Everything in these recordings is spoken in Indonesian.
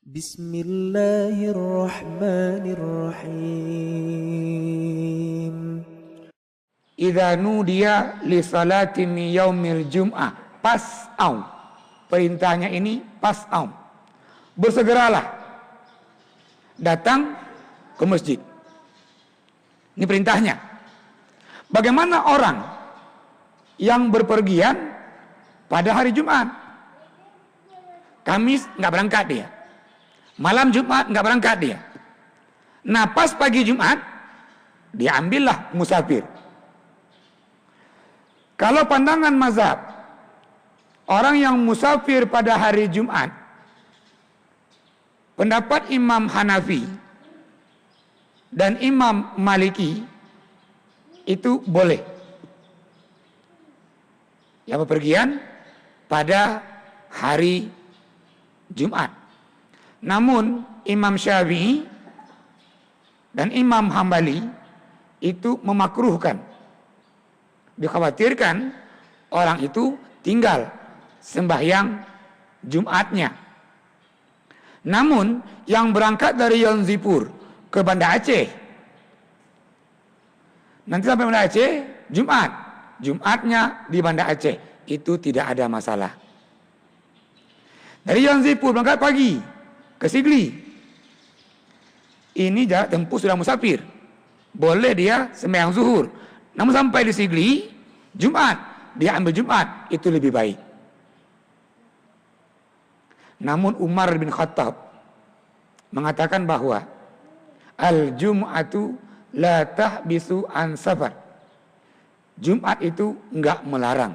Bismillahirrahmanirrahim. Idza nudiya li salati min yaumil jum'ah fas'au. Perintahnya ini fas'au. Bersegeralah datang ke masjid. Ini perintahnya. Bagaimana orang yang berpergian pada hari Jumat? Kamis nggak berangkat dia. Malam Jumat nggak berangkat dia. Nah pas pagi Jumat dia ambillah musafir. Kalau pandangan mazhab, orang yang musafir pada hari Jumat, pendapat Imam Hanafi dan Imam Maliki itu boleh. Yang bepergian pada hari Jumat. Namun Imam Syafi'i dan Imam Hambali itu memakruhkan. Dikhawatirkan orang itu tinggal sembahyang Jumatnya. Namun yang berangkat dari Yonzipur ke Banda Aceh, nanti sampai Banda Aceh Jumat, Jumatnya di Banda Aceh, itu tidak ada masalah. Dari Yonzipur berangkat pagi ke Sigli, ini jarak tempuh sudah musafir, boleh dia sembahyang zuhur. Namun sampai di Sigli Jumat, dia ambil Jumat, itu lebih baik. Namun Umar bin Khattab mengatakan bahwa al-jum'atu la tahbisu an safar. Jumat itu enggak melarang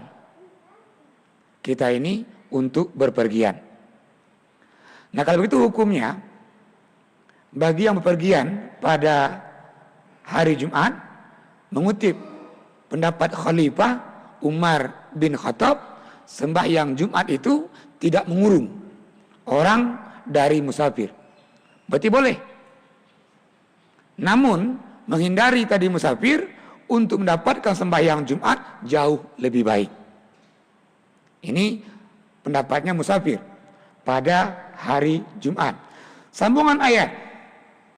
kita ini untuk berpergian. Nah kalau begitu hukumnya, bagi yang bepergian pada hari Jumat, mengutip pendapat Khalifah Umar bin Khattab, sembahyang Jumat itu tidak mengurung orang dari musafir. Berarti boleh. Namun menghindari tadi musafir untuk mendapatkan sembahyang Jumat jauh lebih baik. Ini pendapatnya musafir pada hari Jumat. Sambungan ayat.